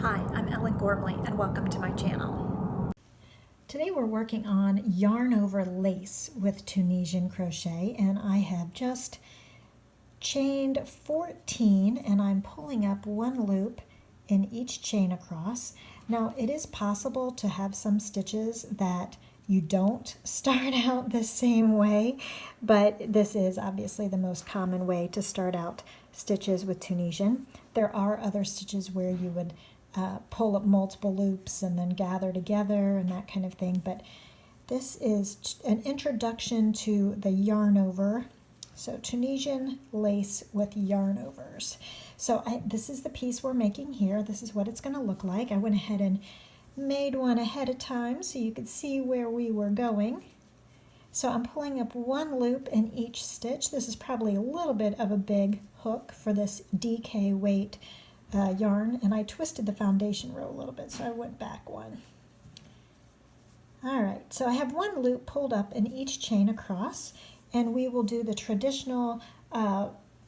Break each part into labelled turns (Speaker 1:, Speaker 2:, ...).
Speaker 1: Hi, I'm Ellen Gormley and welcome to my channel. Today we're working on yarn over lace with Tunisian crochet, and I have just chained 14 and I'm pulling up one loop in each chain across. Now it is possible to have some stitches that you don't start out the same way, but this is obviously the most common way to start out stitches with Tunisian. There are other stitches where you would pull up multiple loops and then gather together and that kind of thing, but this is an introduction to the yarn over. So Tunisian lace with yarn overs. So this is the piece we're making here. This is what it's going to look like. I went ahead and made one ahead of time so you could see where we were going. So I'm pulling up one loop in each stitch. This is probably a little bit of a big hook for this DK weight yarn, and I twisted the foundation row a little bit, so I went back one. All right, so I have one loop pulled up in each chain across, and we will do the traditional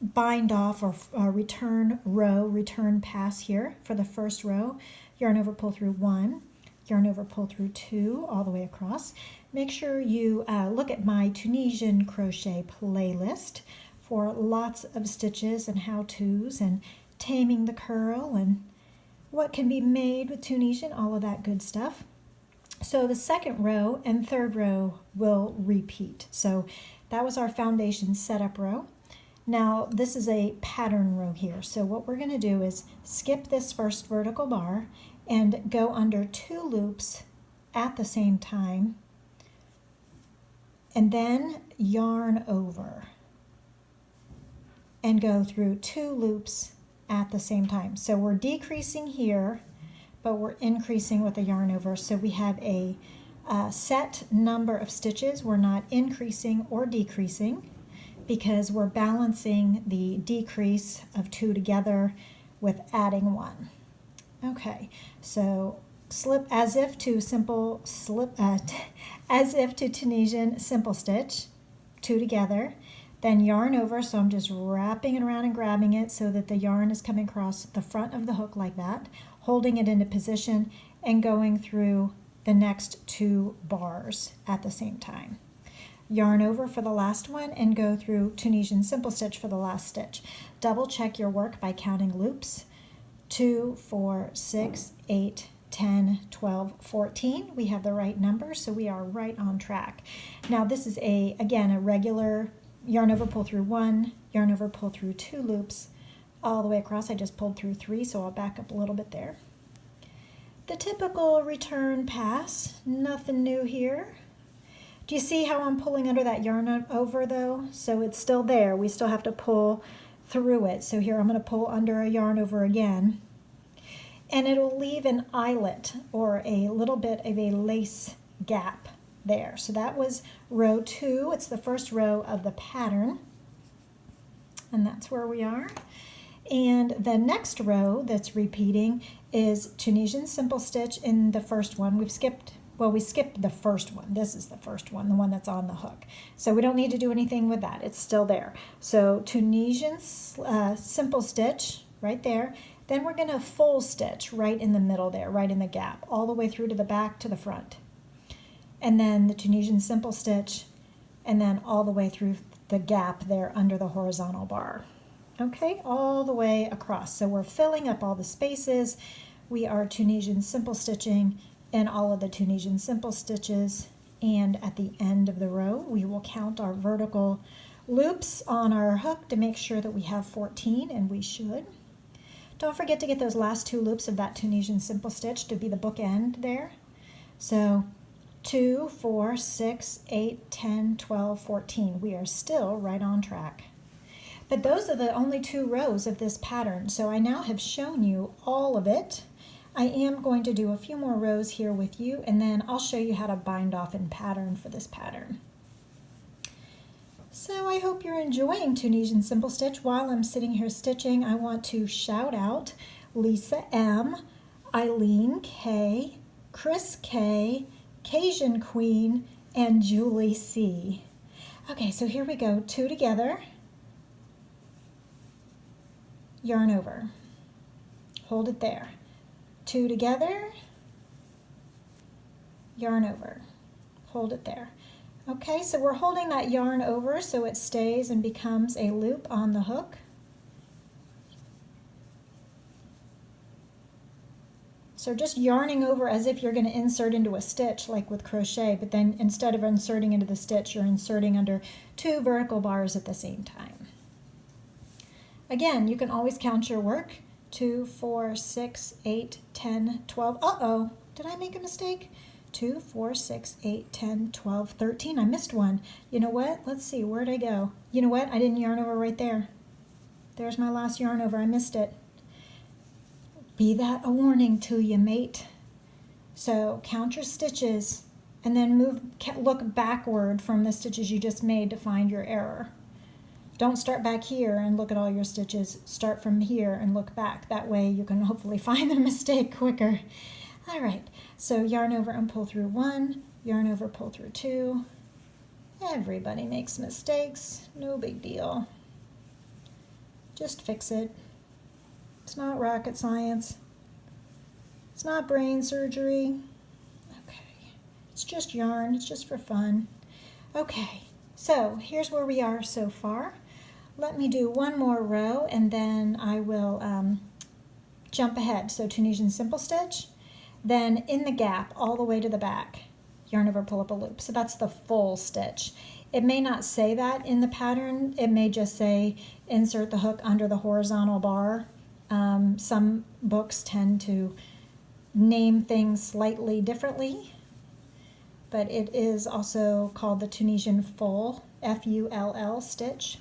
Speaker 1: bind off or return row, return pass here for the first row. Yarn over, pull through one, yarn over, pull through two, all the way across. Make sure you look at my Tunisian crochet playlist for lots of stitches and how-tos and taming the curl and what can be made with Tunisian, all of that good stuff. So the second row and third row will repeat. So that was our foundation setup row. Now this is a pattern row here. So what we're going to do is skip this first vertical bar and go under two loops at the same time and then yarn over and go through two loops at the same time. So we're decreasing here, but we're increasing with the yarn over. So we have a set number of stitches. We're not increasing or decreasing because we're balancing the decrease of two together with adding one. Okay, so slip as if to simple slip as if to Tunisian simple stitch, two together. Then yarn over, so I'm just wrapping it around and grabbing it so that the yarn is coming across the front of the hook like that, holding it into position and going through the next two bars at the same time. Yarn over for the last one and go through Tunisian simple stitch for the last stitch. Double check your work by counting loops. 2, 4, 6, 8, 10, 12, 14. We have the right number, so we are right on track. Now this is again a regular yarn over, pull through one, yarn over, pull through two loops all the way across. I just pulled through three, so I'll back up a little bit there. The typical return pass, nothing new here. Do you see how I'm pulling under that yarn over though? So it's still there. We still have to pull through it. So here I'm going to pull under a yarn over again, and it'll leave an eyelet or a little bit of a lace gap there. So that was row 2. It's the first row of the pattern, and that's where we are. And the next row that's repeating is Tunisian simple stitch in the first one. We skipped the first one. This is the first one, the one that's on the hook. So we don't need to do anything with that. It's still there. So Tunisian simple stitch right there. Then we're going to full stitch right in the middle there, right in the gap, all the way through to the back to the front. And then the Tunisian simple stitch, and then all the way through the gap there under the horizontal bar. Okay, all the way across. So we're filling up all the spaces. We are Tunisian simple stitching in all of the Tunisian simple stitches, and at the end of the row we will count our vertical loops on our hook to make sure that we have 14, and we should. Don't forget to get those last two loops of that Tunisian simple stitch to be the bookend there. So 2, 4, 6, 8, 10, 12, 14. We are still right on track. But those are the only two rows of this pattern. So I now have shown you all of it. I am going to do a few more rows here with you, and then I'll show you how to bind off in pattern for this pattern. So I hope you're enjoying Tunisian simple stitch. While I'm sitting here stitching, I want to shout out Lisa M, Eileen K, Chris K, Cajun Queen, and Julie C. Okay, so here we go. Two together, yarn over, hold it there. 2 together, yarn over, hold it there. Okay, so we're holding that yarn over so it stays and becomes a loop on the hook. So just yarning over as if you're going to insert into a stitch like with crochet, but then instead of inserting into the stitch, you're inserting under 2 vertical bars at the same time. Again, you can always count your work. 2, 4, 6, 8, 10, 12. Uh-oh, did I make a mistake? 2, 4, 6, 8, 10, 12, 13. I missed one. You know what? Let's see, where'd I go? You know what? I didn't yarn over right there. There's my last yarn over. I missed it. Be that a warning to you, mate. So count your stitches and then look backward from the stitches you just made to find your error. Don't start back here and look at all your stitches. Start from here and look back. That way you can hopefully find the mistake quicker. All right, so yarn over and pull through 1, yarn over, pull through 2. Everybody makes mistakes, no big deal. Just fix it. It's not rocket science. It's not brain surgery. Okay, it's just yarn, it's just for fun. Okay, so here's where we are so far. Let me do one more row and then I will jump ahead. So Tunisian simple stitch, then in the gap all the way to the back, yarn over, pull up a loop. So that's the full stitch. It may not say that in the pattern. It may just say insert the hook under the horizontal bar. Some books tend to name things slightly differently, but it is also called the Tunisian full, F-U-L-L stitch.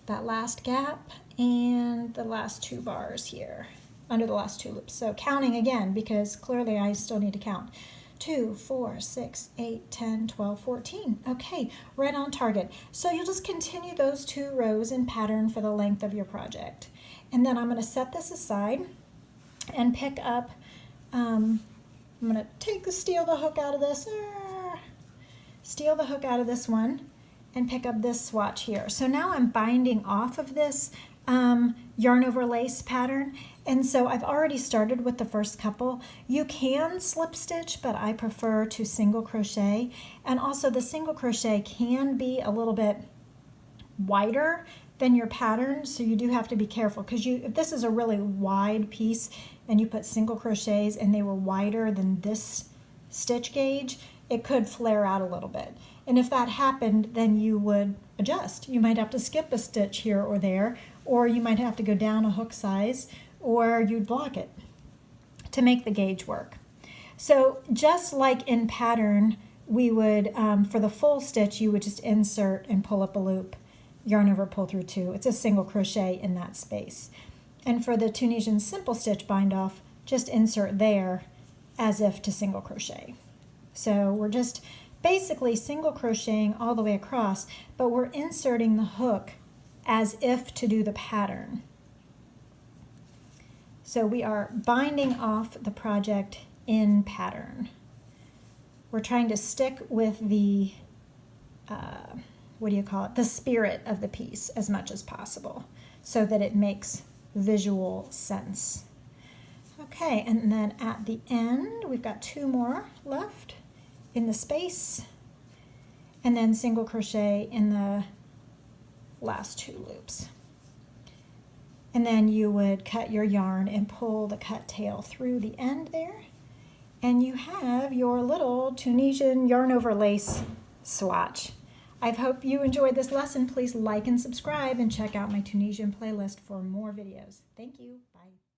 Speaker 1: That last gap and the last 2 bars here under the last 2 loops. So counting again, because clearly I still need to count. 2, 4, 6, 8, 10, 12, 14. Okay, right on target. So you'll just continue those 2 rows in pattern for the length of your project. And then I'm going to set this aside and pick up, I'm going to steal the hook out of this, steal the hook out of this one and pick up this swatch here. So now I'm binding off of this yarn over lace pattern, and so I've already started with the first couple. You can slip stitch, but I prefer to single crochet, and also the single crochet can be a little bit wider than your pattern, so you do have to be careful, because if this is a really wide piece and you put single crochets and they were wider than this stitch gauge, it could flare out a little bit. And if that happened, then you would adjust. You might have to skip a stitch here or there, or you might have to go down a hook size, or you'd block it to make the gauge work. So just like in pattern, we would, for the full stitch, you would just insert and pull up a loop, yarn over, pull through 2. It's a single crochet in that space. And for the Tunisian simple stitch bind off, just insert there as if to single crochet. So we're just basically single crocheting all the way across, but we're inserting the hook as if to do the pattern. So we are binding off the project in pattern. We're trying to stick with the, the spirit of the piece as much as possible so that it makes visual sense. Okay, and then at the end, we've got 2 more left in the space, and then single crochet in the last 2 loops. And then you would cut your yarn and pull the cut tail through the end there, and you have your little Tunisian yarn over lace swatch. I hope you enjoyed this lesson. Please like and subscribe and check out my Tunisian playlist for more videos. Thank you. Bye.